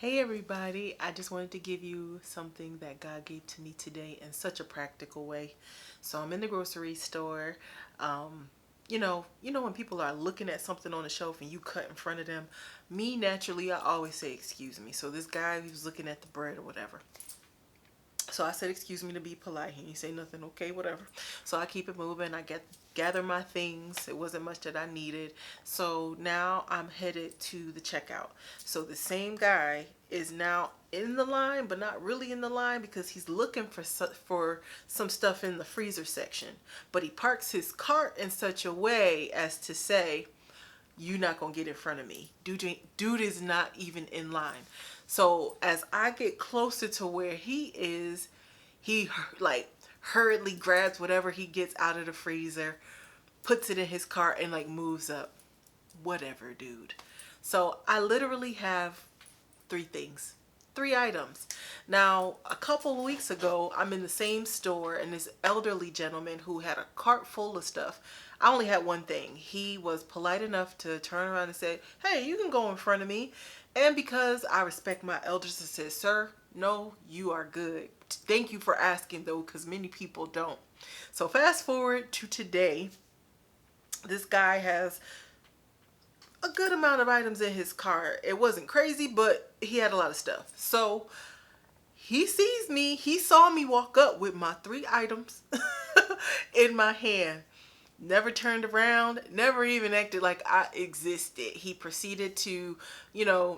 Hey everybody, I just wanted to give you something that God gave to me today in such a practical way. So I'm in the grocery store. When people are looking at something on the shelf and you cut in front of them, me naturally I always say excuse me. So this guy he was looking at the bread or whatever. So I said, excuse me to be polite. He didn't say nothing, okay, whatever. So I keep it moving. Gather my things. It wasn't much that I needed. So now I'm headed to the checkout. So the same guy is now in the line, but not really in the line because he's looking for some stuff in the freezer section. But he parks his cart in such a way as to say, you're not gonna get in front of me. Dude is not even in line. So as I get closer to where he is, he like hurriedly grabs whatever he gets out of the freezer, puts it in his cart, and like moves up. Whatever, dude. So I literally have three things, three items. Now, a couple of weeks ago, I'm in the same store, and this elderly gentleman who had a cart full of stuff. I only had one thing. He was polite enough to turn around and say, "Hey, you can go in front of me." And because I respect my elders, I said, "Sir, no, you are good. Thank you for asking, though, because many people don't." So fast forward to today, this guy has a good amount of items in his cart. It wasn't crazy, but he had a lot of stuff. So he sees me. He saw me walk up with my three items in my hand. Never turned around, never even acted like I existed. He proceeded to,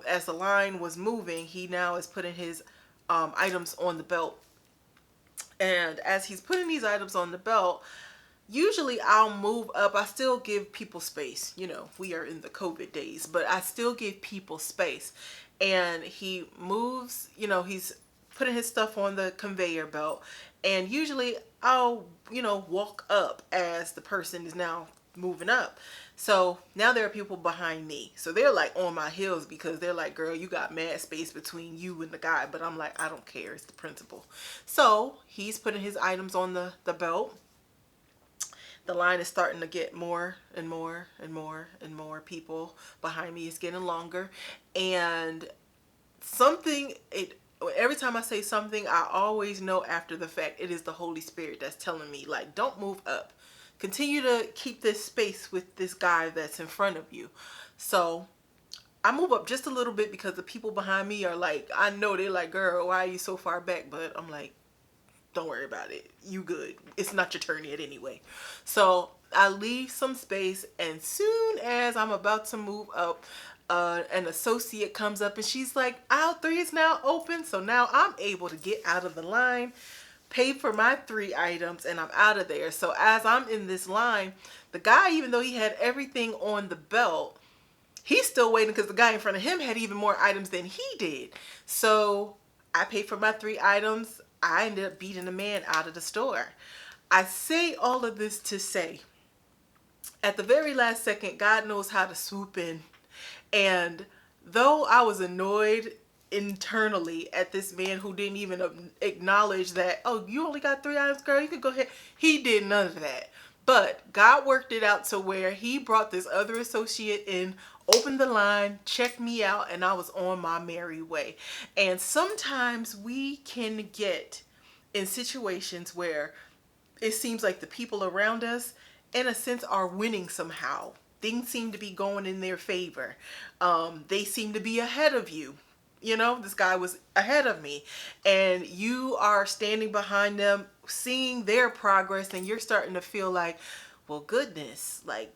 as the line was moving, he now is putting his items on the belt. And as he's putting these items on the belt, usually I'll move up. I still give people space. We are in the COVID days, but I still give people space. And he moves, he's putting his stuff on the conveyor belt. And usually I'll, walk up as the person is now moving up. So now there are people behind me. So they're like on my heels because they're like, girl, you got mad space between you and the guy. But I'm like, I don't care. It's the principle. So he's putting his items on the belt. The line is starting to get more and more and more and more people behind me. It's getting longer. And something, every time I say something, I always know after the fact it is the Holy Spirit that's telling me, like, don't move up. Continue to keep this space with this guy that's in front of you. So I move up just a little bit because the people behind me are like, I know they're like, girl, why are you so far back? But I'm like, don't worry about it. You good. It's not your turn yet anyway. So I leave some space, and soon as I'm about to move up, an associate comes up and she's like, aisle 3 is now open. So now I'm able to get out of the line, pay for my three items, and I'm out of there. So as I'm in this line, the guy, even though he had everything on the belt, he's still waiting because the guy in front of him had even more items than he did. So I paid for my three items. I ended up beating the man out of the store. I say all of this to say, at the very last second, God knows how to swoop in. And though I was annoyed internally at this man who didn't even acknowledge that, oh, you only got three items, girl, you can go ahead. He did none of that. But God worked it out to where he brought this other associate in, opened the line, checked me out, and I was on my merry way. And sometimes we can get in situations where it seems like the people around us, in a sense, are winning somehow. Things seem to be going in their favor. They seem to be ahead of you. This guy was ahead of me, and you are standing behind them, seeing their progress, and you're starting to feel like, well, goodness, like,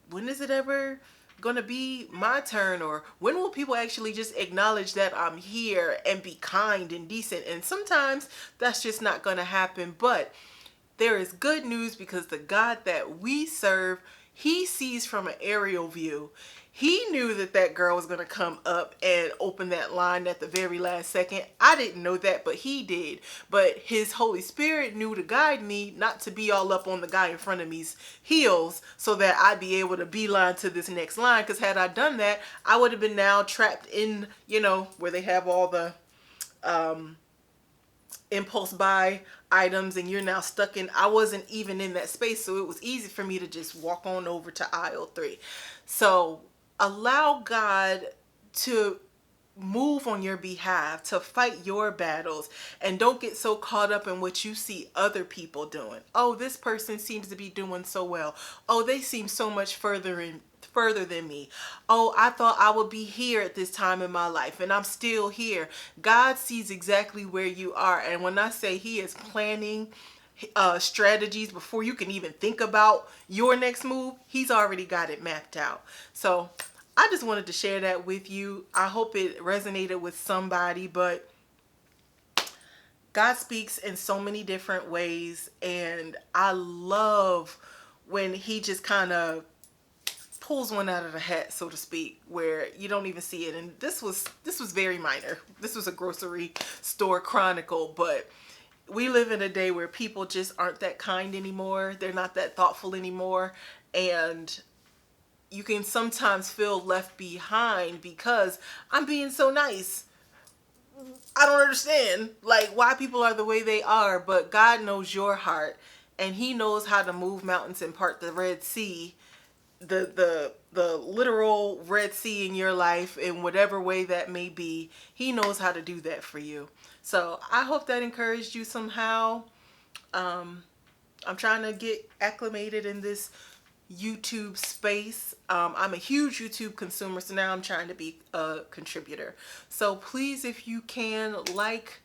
when is it ever gonna be my turn? Or when will people actually just acknowledge that I'm here and be kind and decent? And sometimes that's just not gonna happen. But there is good news because the God that we serve, he sees from an aerial view. He knew that that girl was going to come up and open that line at the very last second. I didn't know that, but he did. But his Holy Spirit knew to guide me not to be all up on the guy in front of me's heels so that I'd be able to beeline to this next line. Because had I done that, I would have been now trapped in, where they have all the impulse buy items, and you're now stuck in. I wasn't even in that space, so it was easy for me to just walk on over to aisle 3. So allow God to move on your behalf, to fight your battles, and don't get so caught up in what you see other people doing. Oh, this person seems to be doing so well. Oh, they seem so much further than me. Oh, I thought I would be here at this time in my life and I'm still here. God sees exactly where you are, and when I say he is planning strategies before you can even think about your next move, he's already got it mapped out. So I just wanted to share that with you. I hope it resonated with somebody, but God speaks in so many different ways, and I love when he just kind of pulls one out of the hat, so to speak, where you don't even see it. And this was very minor. This was a grocery store chronicle, but we live in a day where people just aren't that kind anymore. They're not that thoughtful anymore, and you can sometimes feel left behind because I'm being so nice. I don't understand like why people are the way they are, but God knows your heart, and he knows how to move mountains and part the Red Sea, the literal Red Sea in your life in whatever way that may be. He knows how to do that for you. So I hope that encouraged you somehow. I'm trying to get acclimated in this YouTube space. I'm a huge YouTube consumer, so now I'm trying to be a contributor. So please, if you can, like,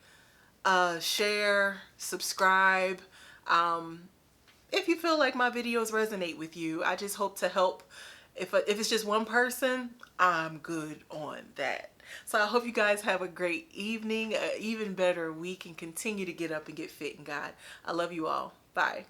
share, subscribe. If you feel like my videos resonate with you, I just hope to help. If it's just one person, I'm good on that. So I hope you guys have a great evening, an even better week, and continue to get up and get fit in God. I love you all. Bye.